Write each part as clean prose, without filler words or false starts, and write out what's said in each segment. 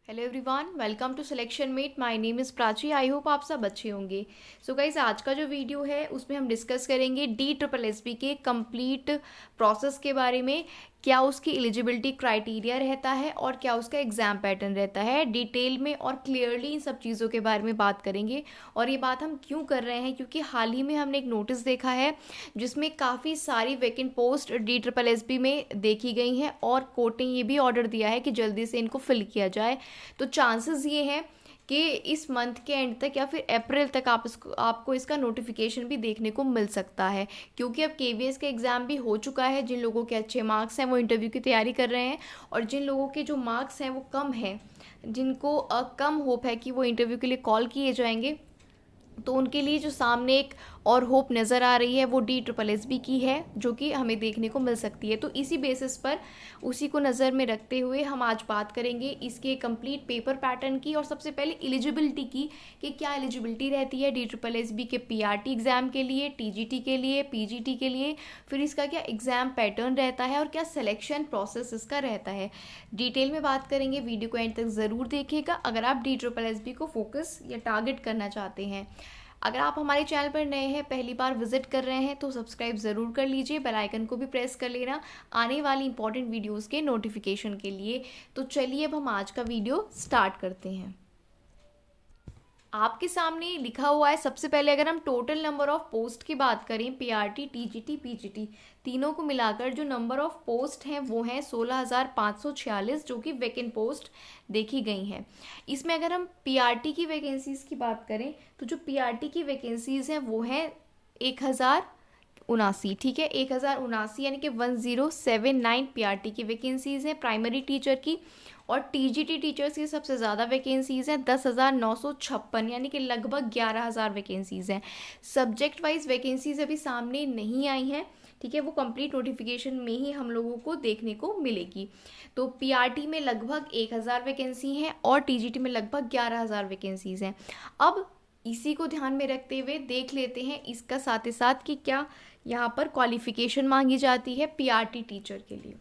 Hello everyone, welcome to selection mate. My name is Prachi. I hope आप सब अच्छे होंगे। सो गाइज, आज का जो वीडियो है उसमें हम डिस्कस करेंगे DSSB के कंप्लीट प्रोसेस के बारे में। क्या उसकी एलिजिबिलिटी क्राइटेरिया रहता है और क्या उसका एग्ज़ाम पैटर्न रहता है, डिटेल में और क्लियरली इन सब चीज़ों के बारे में बात करेंगे। और ये बात हम क्यों कर रहे हैं, क्योंकि हाल ही में हमने एक नोटिस देखा है जिसमें काफ़ी सारी वैकेंट पोस्ट DSSB में देखी गई हैं और कोर्ट ने ये भी ऑर्डर दिया है कि जल्दी से इनको फिल किया जाए। तो चांसेस ये हैं कि इस मंथ के एंड तक या फिर अप्रैल तक आपको इसका नोटिफिकेशन भी देखने को मिल सकता है, क्योंकि अब KVS का एग्ज़ाम भी हो चुका है। जिन लोगों के अच्छे मार्क्स हैं वो इंटरव्यू की तैयारी कर रहे हैं, और जिन लोगों के जो मार्क्स हैं वो कम हैं, जिनको कम होप है कि वो इंटरव्यू के लिए कॉल किए जाएंगे, तो उनके लिए जो सामने एक और होप नज़र आ रही है वो DSSB की है, जो कि हमें देखने को मिल सकती है। तो इसी बेसिस पर, उसी को नज़र में रखते हुए हम आज बात करेंगे इसके कंप्लीट पेपर पैटर्न की, और सबसे पहले एलिजिबिलिटी की कि क्या एलिजिबिलिटी रहती है DSSB के PRT एग्ज़ाम के लिए, TGT के लिए, PGT के लिए, फिर इसका क्या एग्ज़ाम पैटर्न रहता है और क्या सिलेक्शन प्रोसेस इसका रहता है। डिटेल में बात करेंगे, वीडियो को एंड तक ज़रूर देखिएगा अगर आप DSSB को फोकस या टारगेट करना चाहते हैं। अगर आप हमारे चैनल पर नए हैं, पहली बार विजिट कर रहे हैं, तो सब्सक्राइब ज़रूर कर लीजिए, बेल आइकन को भी प्रेस कर लेना आने वाली इंपॉर्टेंट वीडियोस के नोटिफिकेशन के लिए। तो चलिए अब हम आज का वीडियो स्टार्ट करते हैं। आपके सामने लिखा हुआ है, सबसे पहले अगर हम टोटल नंबर ऑफ पोस्ट की बात करें, PRT, TGT, PGT तीनों को मिलाकर जो नंबर ऑफ पोस्ट हैं वो हैं 16,546, जो कि वैकेंट पोस्ट देखी गई हैं। इसमें अगर हम PRT की वैकेंसीज की बात करें तो जो PRT की वैकेंसीज हैं वो हैं 1,079, ठीक है, 1,079 यानी कि 1079 PRT की वैकेंसीज हैं प्राइमरी टीचर की। और TGT टीचर्स की सबसे ज़्यादा वैकेंसीज़ हैं 10,956, यानी कि लगभग 11,000 वैकेंसीज़ हैं। सब्जेक्ट वाइज वैकेंसीज अभी सामने नहीं आई हैं, ठीक है, वो कंप्लीट नोटिफिकेशन में ही हम लोगों को देखने को मिलेगी। तो PRT में लगभग 1,000 वैकेंसी हैं और TGT में लगभग 11,000 वैकेंसीज़ हैं। अब इसी को ध्यान में रखते हुए देख लेते हैं इसका साथ ही साथ कि क्या यहाँ पर क्वालिफिकेशन मांगी जाती है PRT टीचर के लिए।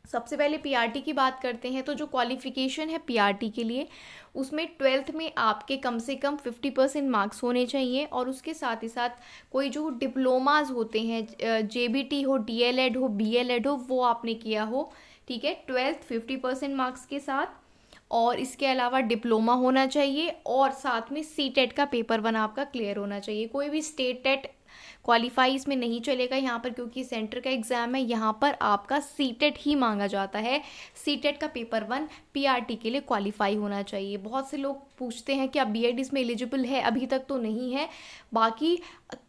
सबसे पहले PRT की बात करते हैं, तो जो क्वालिफिकेशन है PRT के लिए, उसमें 12th में आपके कम से कम 50% मार्क्स होने चाहिए, और उसके साथ ही साथ कोई जो डिप्लोमाज होते हैं, JBT हो, DLED हो, BLED हो, वो आपने किया हो, ठीक है, 12th 50% मार्क्स के साथ। और इसके अलावा डिप्लोमा होना चाहिए, और साथ में CTET का पेपर 1 आपका क्लियर होना चाहिए। कोई भी स्टेट टेट क्वालिफाई इसमें नहीं चलेगा यहाँ पर, क्योंकि सेंटर का एग्ज़ाम है, यहाँ पर आपका CTET ही मांगा जाता है। CTET का पेपर 1 PRT के लिए क्वालिफाई होना चाहिए। बहुत से लोग पूछते हैं कि आप B.Ed इसमें एलिजिबल है, अभी तक तो नहीं है, बाकी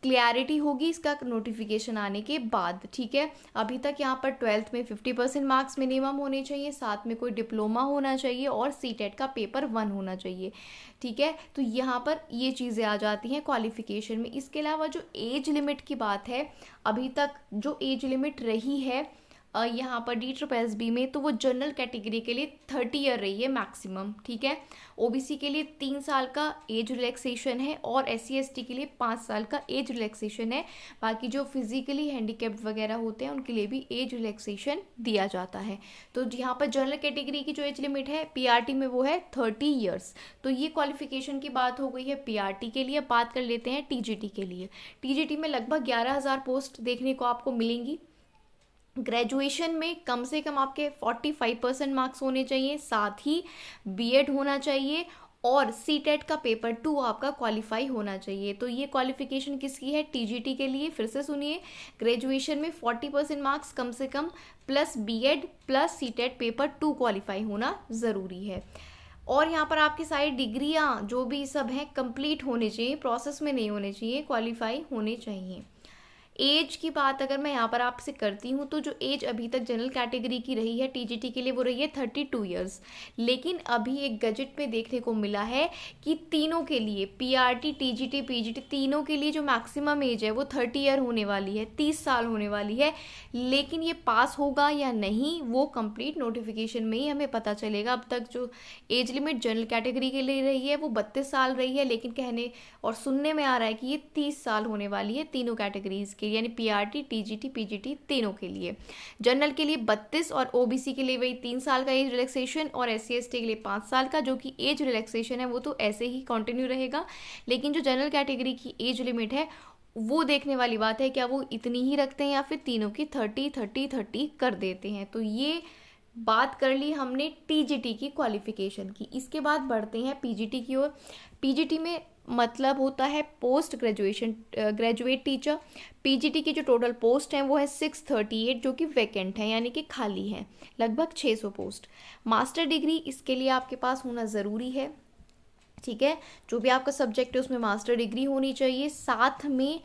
क्लैरिटी होगी इसका नोटिफिकेशन आने के बाद, ठीक है। अभी तक यहाँ पर 12th में 50% मार्क्स मिनिमम होने चाहिए, साथ में कोई डिप्लोमा होना चाहिए और CTET का पेपर 1 होना चाहिए, ठीक है। तो यहाँ पर ये चीज़ें आ जाती हैं क्वालिफिकेशन में। इसके अलावा जो एज लिमिट की बात है, अभी तक जो एज लिमिट रही है यहाँ पर DSSB में, तो वो जनरल कैटेगरी के लिए 30 ईयर रही है मैक्सिमम, ठीक है। OBC के लिए 3 साल का एज रिलैक्सेशन है, और SC ST के लिए 5 साल का एज रिलैक्सेशन है। बाकी जो फिजिकली हैंडीकैप्ड वगैरह होते हैं उनके लिए भी एज रिलैक्सेशन दिया जाता है। तो यहाँ पर जनरल कैटेगरी की जो एज लिमिट है PRT में वो है 30 ईयर्स। तो ये क्वालिफिकेशन की बात हो गई है PRT के लिए। बात कर लेते हैं TGT के लिए। TGT में लगभग 11,000 पोस्ट देखने को आपको मिलेंगी। ग्रेजुएशन में कम से कम आपके 45% मार्क्स होने चाहिए, साथ ही B.Ed होना चाहिए, और CTET का पेपर 2 आपका क्वालिफाई होना चाहिए। तो ये क्वालिफिकेशन किसकी है? TGT के लिए। फिर से सुनिए, ग्रेजुएशन में 40% मार्क्स कम से कम, plus B.Ed plus CTET paper 2 qualify होना ज़रूरी है। और यहाँ पर आपकी सारी डिग्रियाँ जो भी सब हैं कंप्लीट होने चाहिए, प्रोसेस में नहीं होने चाहिए, क्वालिफाई होने चाहिए। एज की बात अगर मैं यहाँ पर आपसे करती हूँ, तो जो एज अभी तक जनरल कैटेगरी की रही है TGT के लिए वो रही है 32 ईयर्स। लेकिन अभी एक गजट में देखने को मिला है कि तीनों के लिए, PRT, TGT, PGT तीनों के लिए जो मैक्सिमम एज है वो 30 ईयर होने वाली है, 30 साल होने वाली है। लेकिन ये पास होगा या नहीं वो कंप्लीट नोटिफिकेशन में ही हमें पता चलेगा। अब तक जो एज लिमिट जनरल कैटेगरी के लिए रही है वो 32 साल रही है, लेकिन कहने और सुनने में आ रहा है कि ये 30 साल होने वाली है तीनों कैटेगरीज के लिए, यानी पीआरटी, टीजीटी, पीजीटी तीनों के लिए। जनरल के लिए 32 और ओबीसी के लिए वही 3 साल का एज रिलैक्सेशन और एससी एसटी के लिए 5 साल का, जो कि एज रिलैक्सेशन है वो तो ऐसे ही कंटिन्यू रहेगा, लेकिन जो जनरल कैटेगरी की एज लिमिट है वो देखने वाली बात है, क्या वो इतनी ही रखते हैं या फिर तीनों की 30-30-30 कर देते हैं। तो ये बात कर ली हमने टीजीटी की क्वालिफिकेशन की। इसके बाद बढ़ते हैं पीजीटी की ओर। पीजीटी में मतलब होता है post graduation graduate teacher. PGT की जो टोटल पोस्ट हैं वो है 638, जो कि वैकेंट है, यानी कि खाली है, लगभग 600 पोस्ट। मास्टर डिग्री इसके लिए आपके पास होना ज़रूरी है, ठीक है, जो भी आपका सब्जेक्ट है उसमें मास्टर डिग्री होनी चाहिए, साथ में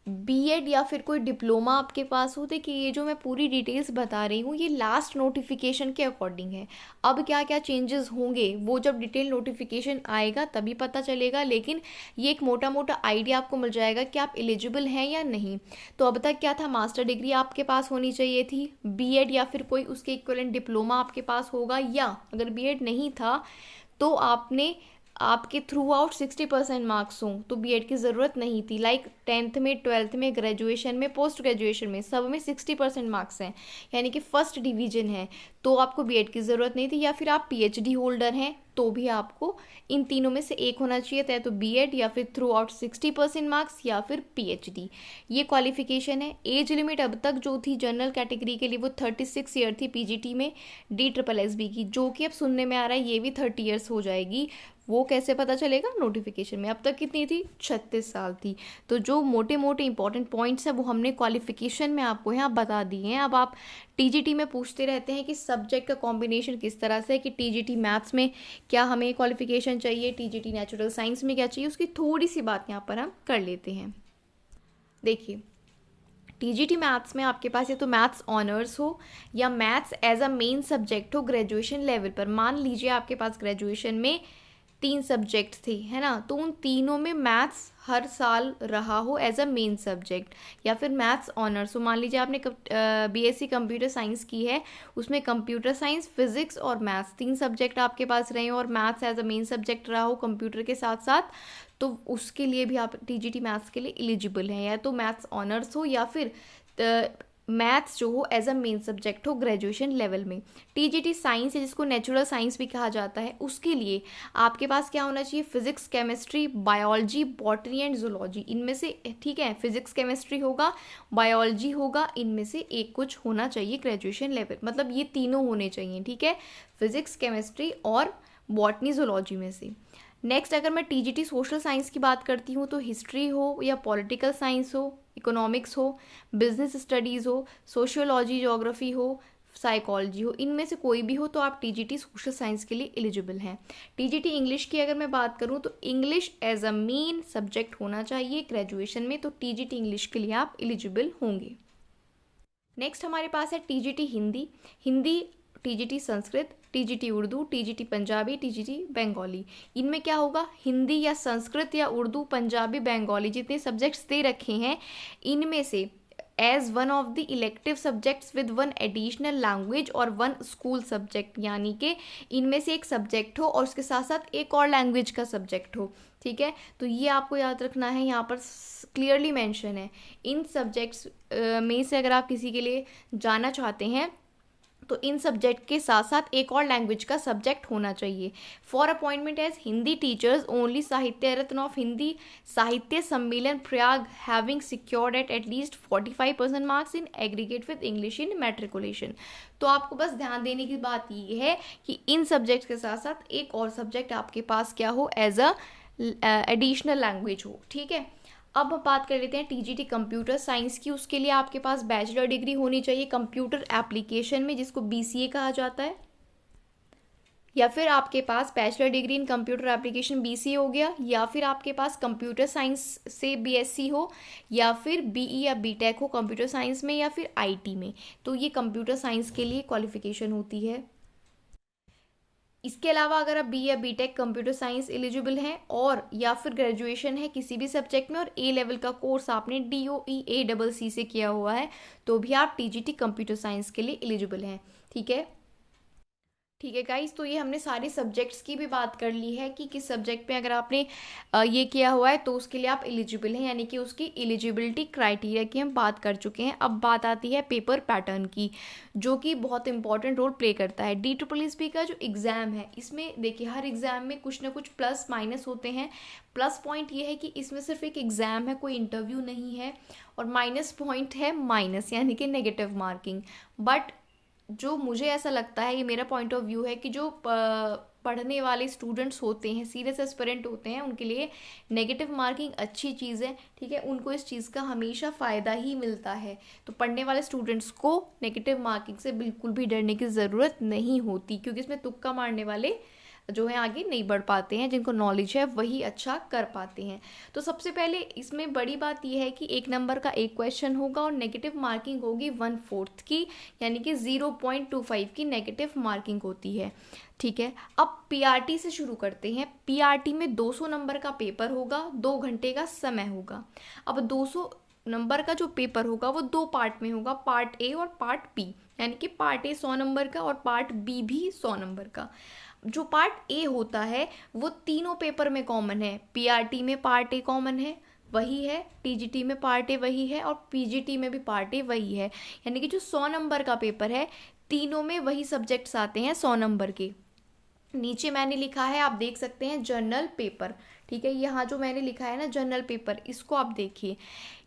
बीएड या फिर कोई डिप्लोमा आपके पास हो। देखिए ये जो मैं पूरी डिटेल्स बता रही हूँ ये लास्ट नोटिफिकेशन के अकॉर्डिंग है, अब क्या क्या चेंजेस होंगे वो जब डिटेल नोटिफिकेशन आएगा तभी पता चलेगा, लेकिन ये एक मोटा मोटा आइडिया आपको मिल जाएगा कि आप एलिजिबल हैं या नहीं। तो अब तक क्या था, मास्टर डिग्री आपके पास होनी चाहिए थी, बीएड या फिर कोई उसके इक्विवेलेंट डिप्लोमा आपके पास होगा, या अगर बीएड नहीं था तो आपके थ्रू आउट 60% मार्क्स हों तो बीएड की ज़रूरत नहीं थी। लाइक 10th में, 12th में, ग्रेजुएशन में, पोस्ट ग्रेजुएशन में, सब में 60% मार्क्स हैं, यानी कि फर्स्ट डिवीजन है, तो आपको बीएड की ज़रूरत नहीं थी। या फिर आप पीएचडी होल्डर हैं तो भी आपको इन तीनों में से एक होना चाहिए था, तो बीएड या फिर थ्रू आउट 60% मार्क्स या फिर पीएचडी, ये क्वालिफिकेशन है। एज लिमिट अब तक जो थी जनरल कैटेगरी के लिए वो 36 ईयर थी पीजीटी में, DSSB की, जो कि अब सुनने में आ रहा है ये भी 30 ईयर्स हो जाएगी। वो कैसे पता चलेगा, नोटिफिकेशन में। अब तक कितनी थी, 36 साल थी। तो जो मोटे मोटे इंपॉर्टेंट पॉइंट्स हैं वो हमने क्वालिफिकेशन में आपको यहाँ बता दिए हैं। अब आप टीजीटी में पूछते रहते हैं कि सब्जेक्ट का कॉम्बिनेशन किस तरह से है, कि टीजीटी मैथ्स में क्या हमें क्वालिफिकेशन चाहिए, टीजीटी नेचुरल साइंस में क्या चाहिए, उसकी थोड़ी सी बात यहाँ पर हम कर लेते हैं। देखिए टीजीटी मैथ्स में आपके पास या तो मैथ्स ऑनर्स हो या maths as a main subject हो ग्रेजुएशन लेवल पर। मान लीजिए आपके पास ग्रेजुएशन में 3 सब्जेक्ट थे, है ना, तो उन तीनों में मैथ्स हर साल रहा हो एज अ मेन सब्जेक्ट, या फिर मैथ्स ऑनर्स हो। मान लीजिए आपने बीएससी कंप्यूटर साइंस की है, उसमें कंप्यूटर साइंस, फिजिक्स और मैथ्स 3 सब्जेक्ट आपके पास रहे हो और maths as a main subject रहा हो कंप्यूटर के साथ साथ, तो उसके लिए भी आप टीजीटी मैथ्स के लिए एलिजिबल हैं, या तो मैथ्स ऑनर्स हो या फिर मैथ्स जो हो एज अ मेन सब्जेक्ट हो ग्रेजुएशन लेवल में। टीजीटी साइंस है, जिसको नेचुरल साइंस भी कहा जाता है, उसके लिए आपके पास क्या होना चाहिए, physics, chemistry, biology, botany and zoology, इनमें से, ठीक है, फिजिक्स केमिस्ट्री होगा, बायोलॉजी होगा, इनमें से एक कुछ होना चाहिए ग्रेजुएशन लेवल, मतलब ये तीनों होने चाहिए, ठीक है, फिजिक्स, केमिस्ट्री और बॉटनी जूलॉजी में से। नेक्स्ट अगर मैं टीजीटी सोशल साइंस की बात करती हूँ तो हिस्ट्री हो या पॉलिटिकल साइंस हो, इकोनॉमिक्स हो, बिजनेस स्टडीज़ हो, सोशियोलॉजी, ज्योग्राफी हो, साइकोलॉजी हो, इनमें से कोई भी हो तो आप टीजीटी सोशल साइंस के लिए एलिजिबल हैं। टीजीटी इंग्लिश की अगर मैं बात करूँ तो English as a main subject होना चाहिए ग्रेजुएशन में, तो टीजीटी इंग्लिश के लिए आप एलिजिबल होंगे। नेक्स्ट हमारे पास है TGT Hindi. Hindi, TGT Sanskrit, TGT Urdu, TGT Punjabi, TGT Bengali, इनमें क्या होगा, हिंदी या संस्कृत या उर्दू, पंजाबी, बंगाली जितने सब्जेक्ट्स दे रखे हैं इनमें से as one of the elective subjects with one additional language और वन स्कूल सब्जेक्ट, यानी कि इनमें से एक सब्जेक्ट हो और उसके साथ साथ एक और लैंग्वेज का सब्जेक्ट हो, ठीक है। तो ये आपको याद रखना है, यहाँ पर क्लियरली मेंशन है। इन सब्जेक्ट्स में से अगर आप किसी के लिए जाना चाहते हैं तो इन सब्जेक्ट के साथ साथ एक और लैंग्वेज का सब्जेक्ट होना चाहिए। For appointment as Hindi teachers only Sahitya Ratna of Hindi Sahitya Sammelan Prayag having secured at least 45% marks in aggregate with English in matriculation. तो आपको बस ध्यान देने की बात ये है कि इन सब्जेक्ट के साथ साथ एक और सब्जेक्ट आपके पास क्या हो, एज अ एडिशनल लैंग्वेज हो, ठीक है। अब बात कर लेते हैं टीजीटी कंप्यूटर साइंस की। उसके लिए आपके पास बैचलर डिग्री होनी चाहिए कंप्यूटर एप्लीकेशन में, जिसको बीसीए कहा जाता है, या फिर आपके पास bachelor degree in computer application BCA हो गया, या फिर आपके पास कंप्यूटर साइंस से बीएससी हो, या फिर बीई या बीटेक हो कंप्यूटर साइंस में, या फिर आईटी में। तो ये कंप्यूटर साइंस के लिए क्वालिफिकेशन होती है। इसके अलावा अगर आप बी या बीटेक कंप्यूटर साइंस एलिजिबल हैं और या फिर ग्रेजुएशन है किसी भी सब्जेक्ट में और ए लेवल का कोर्स आपने DOEACC से किया हुआ है तो भी आप टीजीटी कंप्यूटर साइंस के लिए एलिजिबल हैं, ठीक है। ठीक है गाइस, तो ये हमने सारे सब्जेक्ट्स की भी बात कर ली है कि किस सब्जेक्ट में अगर आपने ये किया हुआ है तो उसके लिए आप एलिजिबल हैं, यानी कि उसकी एलिजिबिलिटी क्राइटेरिया की हम बात कर चुके हैं। अब बात आती है पेपर पैटर्न की, जो कि बहुत इंपॉर्टेंट रोल प्ले करता है। DSSS का जो एग्ज़ाम है, इसमें देखिए हर एग्ज़ाम में कुछ ना कुछ प्लस माइनस होते हैं। प्लस पॉइंट ये है कि इसमें सिर्फ एक एग्ज़ाम है, कोई इंटरव्यू नहीं है। और माइनस पॉइंट है माइनस, यानी कि नेगेटिव मार्किंग। बट जो मुझे ऐसा लगता है, ये मेरा पॉइंट ऑफ व्यू है कि जो पढ़ने वाले स्टूडेंट्स होते हैं, सीरियस एस्पिरेंट होते हैं, उनके लिए नेगेटिव मार्किंग अच्छी चीज़ है। ठीक है, उनको इस चीज़ का हमेशा फ़ायदा ही मिलता है। तो पढ़ने वाले स्टूडेंट्स को नेगेटिव मार्किंग से बिल्कुल भी डरने की ज़रूरत नहीं होती, क्योंकि इसमें तुक्का मारने वाले जो है आगे नहीं बढ़ पाते हैं। जिनको नॉलेज है वही अच्छा कर पाते हैं। तो सबसे पहले इसमें बड़ी बात यह है कि 1 नंबर का एक क्वेश्चन होगा और नेगेटिव मार्किंग होगी 1/4 की, यानी कि 0.25 की नेगेटिव मार्किंग होती है। ठीक है, अब PRT से शुरू करते हैं। PRT में 200 नंबर का पेपर होगा, 2 घंटे का समय होगा। अब 200 नंबर का जो पेपर होगा वो 2 पार्ट में होगा, पार्ट ए और पार्ट बी, यानी कि पार्ट ए 100 नंबर का और पार्ट बी भी 100 नंबर का। जो पार्ट ए होता है वो तीनों पेपर में कॉमन है। PRT में पार्ट ए कॉमन है, वही है। TGT में पार्ट ए वही है और PGT में भी पार्ट ए वही है। यानी कि जो 100 नंबर का पेपर है, तीनों में वही सब्जेक्ट्स आते हैं 100 नंबर के। नीचे मैंने लिखा है, आप देख सकते हैं, जनरल पेपर। ठीक है, यहाँ जो मैंने लिखा है ना जनरल पेपर, इसको आप देखिए।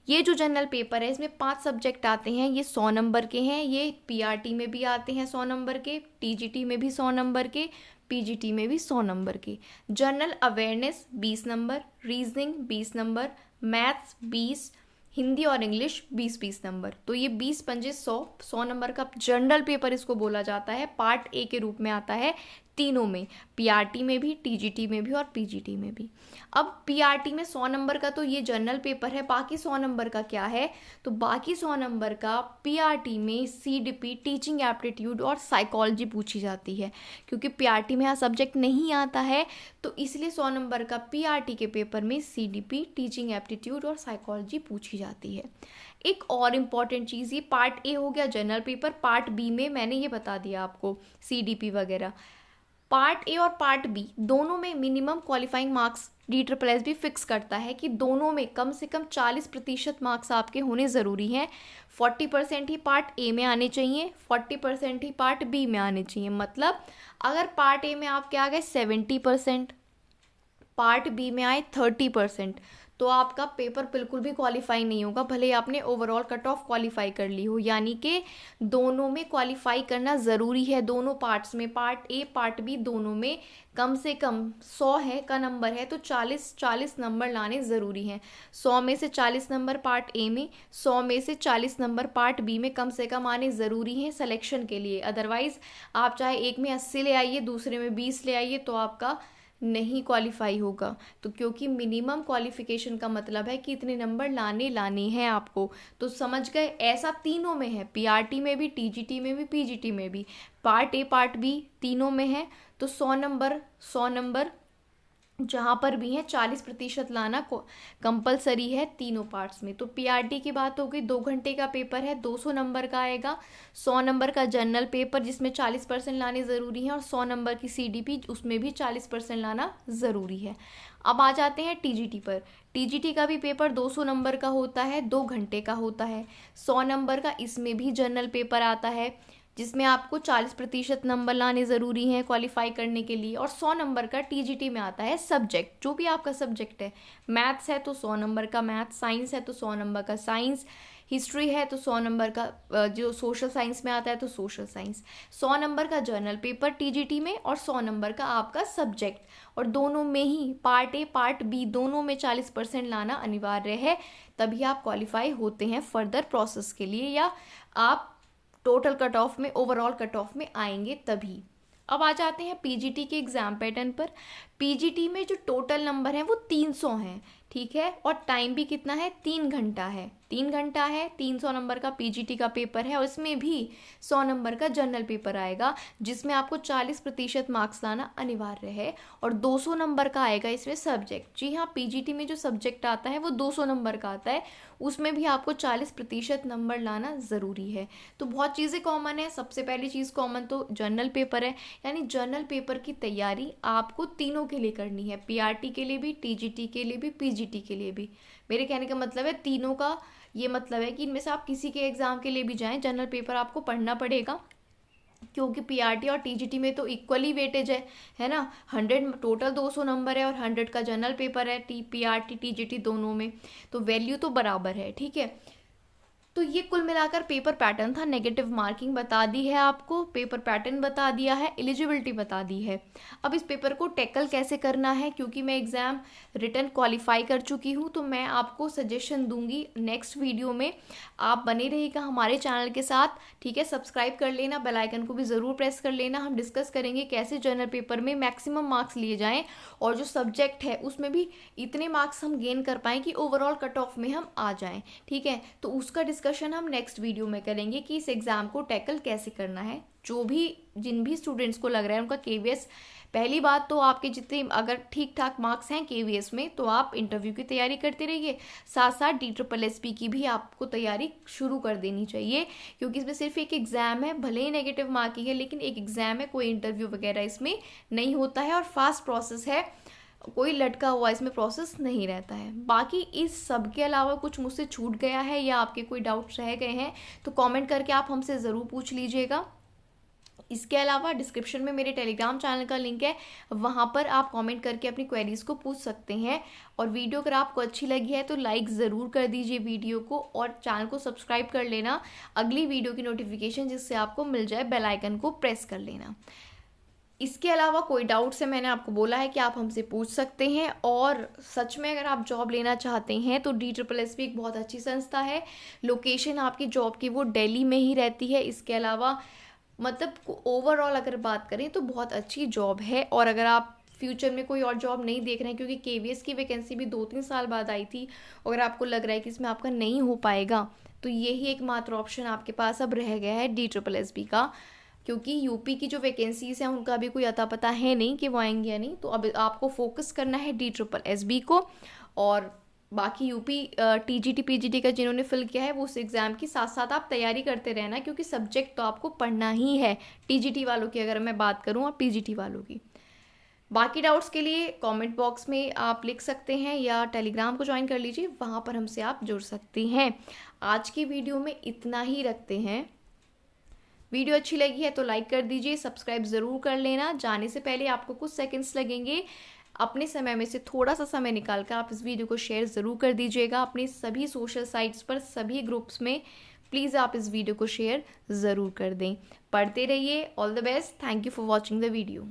ये जो जनरल पेपर है इसमें 5 सब्जेक्ट आते हैं, ये 100 नंबर के हैं। ये PRT में भी आते हैं 100 नंबर के, TGT में भी 100 नंबर के, PGT में भी 100 नंबर के। General awareness 20 number, reasoning 20 number, maths 20, Hindi और इंग्लिश 20-20 नंबर। तो ये 20 पंजे 100 नंबर का जनरल पेपर इसको बोला जाता है। पार्ट ए के रूप में आता है तीनों में, PRT में भी, TGT में भी और PGT में भी। अब PRT में 100 नंबर का तो ये जनरल पेपर है। बाकी 100 नंबर का क्या है, तो बाकी 100 नंबर का PRT में CDP, टीचिंग एप्टीट्यूड और साइकोलॉजी पूछी जाती है। क्योंकि PRT में यहाँ सब्जेक्ट नहीं आता है, तो इसलिए 100 नंबर का PRT के पेपर में CDP, टीचिंग एप्टीट्यूड और साइकोलॉजी पूछी जाती है। एक और इम्पॉर्टेंट चीज़, ये पार्ट ए हो गया जनरल पेपर। पार्ट बी में मैंने ये बता दिया आपको, CDP वगैरह। पार्ट ए और पार्ट बी दोनों में मिनिमम क्वालिफाइंग मार्क्स DSSS भी फिक्स करता है कि दोनों में कम से कम 40% मार्क्स आपके होने ज़रूरी हैं। 40% ही पार्ट ए में आने चाहिए, 40% ही पार्ट बी में आने चाहिए। मतलब अगर पार्ट ए में आपके आ गए 70%, पार्ट बी में आए 30%, तो आपका पेपर बिल्कुल भी क्वालिफाई नहीं होगा, भले ही आपने ओवरऑल कट ऑफ क्वालिफाई कर ली हो। यानी कि दोनों में क्वालिफाई करना ज़रूरी है, दोनों पार्ट्स में, पार्ट ए पार्ट बी दोनों में कम से कम 100 है का नंबर है तो 40 नंबर लाने ज़रूरी हैं। 100 में से 40 नंबर पार्ट ए में, 100 में से 40 नंबर पार्ट बी में कम से कम आने ज़रूरी हैं सिलेक्शन के लिए। अदरवाइज़ आप चाहे एक में 80 ले आइए, दूसरे में 20 ले आइए, तो आपका नहीं क्वालिफाई होगा। तो क्योंकि मिनिमम क्वालिफिकेशन का मतलब है कि इतने नंबर लाने हैं आपको। तो समझ गए, ऐसा तीनों में है, PRT में भी, TGT में भी, PGT में भी। पार्ट ए पार्ट बी तीनों में है। तो 100 नंबर जहाँ पर भी है 40% लाना कंपलसरी है तीनों पार्ट्स में। तो PRT की बात हो गई, 2 घंटे का पेपर है, 200 नंबर का आएगा। 100 नंबर का जनरल पेपर जिसमें 40% लाने ज़रूरी हैं और 100 नंबर की CDP, उसमें भी 40% लाना ज़रूरी है। अब आ जाते हैं TGT पर। TGT का भी पेपर 200 नंबर का होता है, 2 घंटे का होता है। 100 नंबर का इसमें भी जनरल पेपर आता है, जिसमें आपको 40% नंबर लाने ज़रूरी हैं क्वालिफाई करने के लिए। और 100 नंबर का TGT में आता है सब्जेक्ट, जो भी आपका सब्जेक्ट है। मैथ्स है तो 100 नंबर का मैथ्स, साइंस है तो 100 नंबर का साइंस, हिस्ट्री है तो 100 नंबर का, जो सोशल साइंस में आता है तो सोशल साइंस। 100 नंबर का जनरल पेपर TGT में और 100 नंबर का आपका सब्जेक्ट। और दोनों में ही पार्ट ए पार्ट बी दोनों में 40% लाना अनिवार्य है, तभी आप क्वालिफाई होते हैं फर्दर प्रोसेस के लिए, या आप टोटल कट ऑफ में, ओवरऑल कट ऑफ में आएंगे तभी। अब आ जाते हैं PGT के एग्ज़ाम पैटर्न पर। PGT में जो टोटल नंबर हैं वो 300 हैं, ठीक है, और टाइम भी कितना है, 3 घंटा है। 3 घंटा है, 300 नंबर का पीजीटी का पेपर है और इसमें भी 100 नंबर का जनरल पेपर आएगा जिसमें आपको 40% मार्क्स लाना अनिवार्य है और 200 नंबर का आएगा इसमें सब्जेक्ट। जी हाँ, पीजीटी में जो सब्जेक्ट आता है वो 200 नंबर का आता है, उसमें भी आपको 40% नंबर लाना ज़रूरी है। तो बहुत चीज़ें कॉमन है। सबसे पहली चीज़ कॉमन तो जनरल पेपर है, यानी जनरल पेपर की तैयारी आपको तीनों के लिए करनी है, पीआरटी के लिए भी, टीजीटी के लिए भी, पीजीटी के लिए भी। मेरे कहने का मतलब है तीनों का ये मतलब है कि इनमें से आप किसी के एग्ज़ाम के लिए भी जाएं, जनरल पेपर आपको पढ़ना पड़ेगा क्योंकि पीआरटी और टीजीटी में तो इक्वली वेटेज है ना। 100 टोटल 200 नंबर है और 100 का जनरल पेपर है पीआरटी टीजीटी दोनों में, तो वैल्यू तो बराबर है, ठीक है। तो ये कुल मिलाकर पेपर पैटर्न था। नेगेटिव मार्किंग बता दी है आपको, पेपर पैटर्न बता दिया है, एलिजिबिलिटी बता दी है। अब इस पेपर को टैकल कैसे करना है, क्योंकि मैं एग्ज़ाम रिटन क्वालिफाई कर चुकी हूँ तो मैं आपको सजेशन दूंगी नेक्स्ट वीडियो में। आप बने रहिएगा हमारे चैनल के साथ, ठीक है। सब्सक्राइब कर लेना, बेल आइकन को भी ज़रूर प्रेस कर लेना। हम डिस्कस करेंगे कैसे जनरल पेपर में मैक्सिमम मार्क्स लिए जाएँ और जो सब्जेक्ट है उसमें भी इतने मार्क्स हम गेन कर पाएँ कि ओवरऑल कट ऑफ में हम आ जाएँ, ठीक है। तो उसका डिस्कशन हम नेक्स्ट वीडियो में करेंगे कि इस एग्ज़ाम को टैकल कैसे करना है। जिन भी स्टूडेंट्स को लग रहा है उनका केवीएस, पहली बात तो आपके जितने अगर ठीक ठाक मार्क्स हैं केवीएस में तो आप इंटरव्यू की तैयारी करते रहिए, साथ साथ DSSP की भी आपको तैयारी शुरू कर देनी चाहिए, क्योंकि इसमें सिर्फ एक एग्ज़ाम है, भले ही नेगेटिव मार्किंग है लेकिन एक एग्ज़ाम है, कोई इंटरव्यू वगैरह इसमें नहीं होता है और फास्ट प्रोसेस है, कोई लटका हुआ इसमें प्रोसेस नहीं रहता है। बाकी इस सब के अलावा कुछ मुझसे छूट गया है या आपके कोई डाउट्स रह गए हैं तो कमेंट करके आप हमसे ज़रूर पूछ लीजिएगा। इसके अलावा डिस्क्रिप्शन में मेरे टेलीग्राम चैनल का लिंक है, वहाँ पर आप कमेंट करके अपनी क्वेरीज को पूछ सकते हैं। और वीडियो अगर आपको अच्छी लगी है तो लाइक ज़रूर कर दीजिए वीडियो को और चैनल को सब्सक्राइब कर लेना, अगली वीडियो की नोटिफिकेशन जिससे आपको मिल जाए, बेल आइकन को प्रेस कर लेना। इसके अलावा कोई डाउट्स है, मैंने आपको बोला है कि आप हमसे पूछ सकते हैं। और सच में अगर आप जॉब लेना चाहते हैं तो DSSP एक बहुत अच्छी संस्था है। लोकेशन आपकी जॉब की वो दिल्ली में ही रहती है। इसके अलावा मतलब ओवरऑल अगर बात करें तो बहुत अच्छी जॉब है। और अगर आप फ्यूचर में कोई और जॉब नहीं देख रहे हैं, क्योंकि केवीएस की वैकेंसी भी 2-3 साल बाद आई थी, अगर आपको लग रहा है कि इसमें आपका नहीं हो पाएगा तो यही एकमात्र ऑप्शन आपके पास अब रह गया है DSSP का, क्योंकि यूपी की जो वैकेंसीज हैं उनका भी कोई अता पता है नहीं कि वो आएंगे या नहीं। तो अब आपको फोकस करना है DSSB को, और बाकी यूपी टीजीटी पीजीटी का जिन्होंने फिल किया है वो उस एग्ज़ाम की साथ साथ आप तैयारी करते रहना, क्योंकि सब्जेक्ट तो आपको पढ़ना ही है, टीजीटी वालों की अगर मैं बात करूँ और पीजीटी वालों की। बाकी डाउट्स के लिए कमेंट बॉक्स में आप लिख सकते हैं या टेलीग्राम को ज्वाइन कर लीजिए, वहाँ पर हमसे आप जुड़ सकते हैं। आज की वीडियो में इतना ही रखते हैं। वीडियो अच्छी लगी है तो लाइक कर दीजिए, सब्सक्राइब ज़रूर कर लेना। जाने से पहले आपको कुछ सेकंड्स लगेंगे, अपने समय में से थोड़ा सा समय निकाल कर आप इस वीडियो को शेयर ज़रूर कर दीजिएगा अपनी सभी सोशल साइट्स पर, सभी ग्रुप्स में। प्लीज़ आप इस वीडियो को शेयर ज़रूर कर दें। पढ़ते रहिए। All the best. Thank you for watching the video.